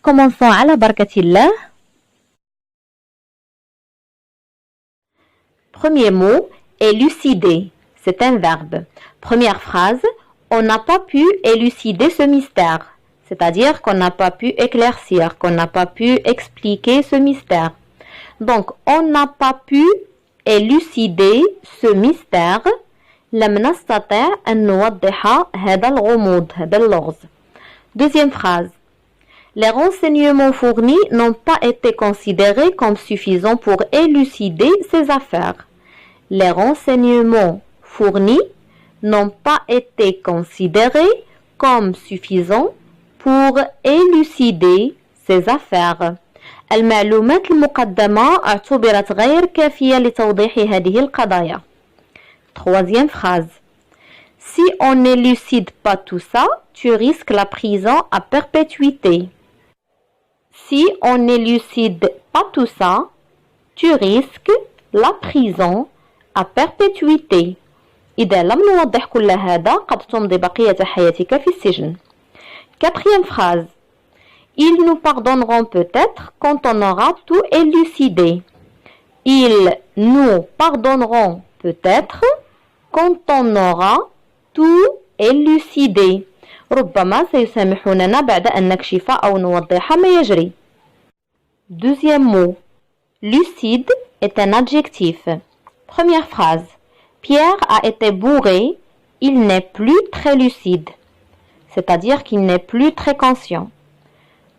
Commençons على بركة الله. Premier mot, élucider. C'est un verbe. Première phrase, on n'a pas pu élucider ce mystère. C'est-à-dire qu'on n'a pas pu éclaircir, qu'on n'a pas pu expliquer ce mystère. Donc, on n'a pas pu élucider ce mystère. لم نستطع أن نوضح هذا الغموض، هذا اللغز. Deuxième phrase. Les renseignements fournis n'ont pas été considérés comme suffisants pour élucider ces affaires. Les renseignements fournis n'ont pas été considérés comme suffisants pour élucider ces affaires. المعلومات المقدمة اعتبرت غير كافية لتوضيح هذه القضايا. Troisième phrase. Si on n'élucide pas tout ça, tu risques la prison à perpétuité. Si on n'élucide pas tout ça, tu risques la prison à perpétuité. إذا لم نوضح كل هذا قد تمضي بقية حياتك في السجن. Quatrième phrase. Ils nous pardonneront peut-être quand on aura tout élucidé. Ils nous pardonneront peut-être quand on aura tout élucidé. ربما سيسامحوننا بعد أن نكشف أو نوضح ما يجري. Deuxième mot. Lucide est un adjectif. Première phrase. Pierre a été bourré, il n'est plus très lucide. C'est-à-dire qu'il n'est plus très conscient.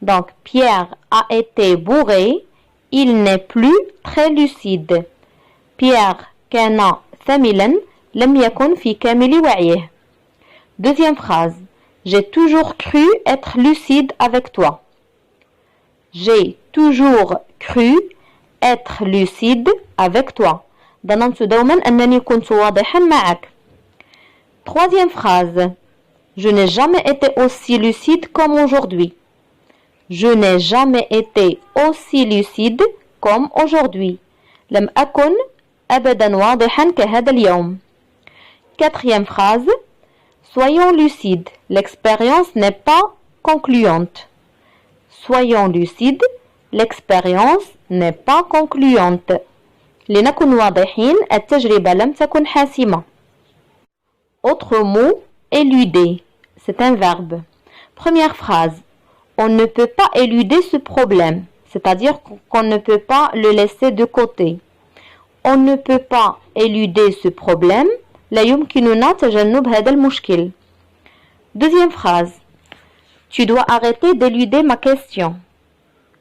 Donc, Pierre a été bourré, il n'est plus très lucide. Pierre كان ثملا لم يكن في كامل وعيه. Deuxième phrase. J'ai toujours cru être lucide avec toi. J'ai toujours cru être lucide avec toi. ظننت دوما أنني كنت واضحا معك. Troisième phrase. Je n'ai jamais été aussi lucide comme aujourd'hui. Je n'ai jamais été aussi lucide comme aujourd'hui. لم أكن أبدا واضحا كهذا اليوم. Quatrième phrase. Soyons lucides. L'expérience n'est pas concluante. Soyons lucides. L'expérience n'est pas concluante. لنكن واضحين التجربة لم تكن حاسمة. Autre mot, éluder. C'est un verbe. Première phrase. On ne peut pas éluder ce problème. C'est-à-dire qu'on ne peut pas le laisser de côté. On ne peut pas éluder ce problème. لا يمكننا تجنب هذا المشكل. Deuxième phrase. Tu dois arrêter d'éluder ma question.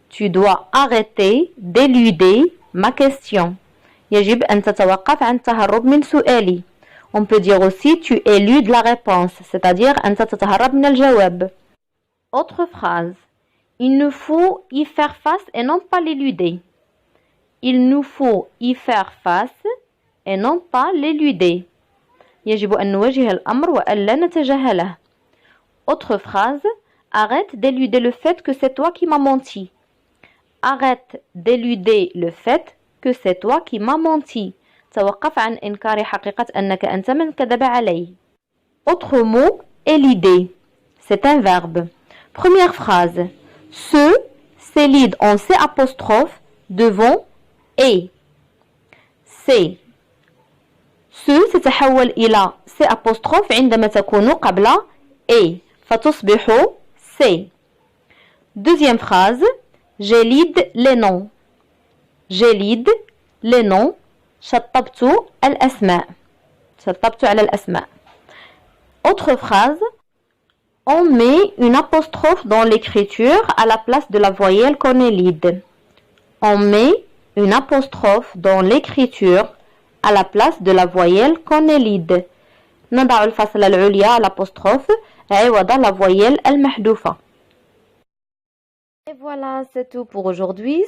Tu dois arrêter d'éluder ma question. يجب أن تتوقف عن التهرب من سؤالي. On peut dire aussi tu éludes la réponse, c'est-à-dire أنت تتهرب من الجواب. Autre phrase. Il nous faut y faire face et non pas l'éluder. Il nous faut y faire face et non pas l'éluder. يجب أن نواجه الأمر وألا نتجاهله. Autre phrase. Arrête d'éluder le fait que c'est toi qui m'as menti. Arrête d'éluder le fait que c'est toi qui m'as menti. توقف عن إنكار حقيقة أنك أنت من كذب علي. Autre mot, éluder. C'est un verbe. Première phrase. Ce s'élide en C apostrophe devant et. C. Ce تتحول إلى C apostrophe عندما تكون قبل et. فتصبح C. Deuxième phrase. J'élide les noms. J'élide les noms. شطبت الأسماء. شطبت على الأسماء. Autre phrase. On met une apostrophe dans l'écriture à la place de la voyelle qu'on élide. On met une apostrophe dans l'écriture à la place de la voyelle qu'on élide. نضع الفاصلة العليا على l'apostrophe عوض la voyelle المحذوفة. Et voilà, c'est tout pour aujourd'hui.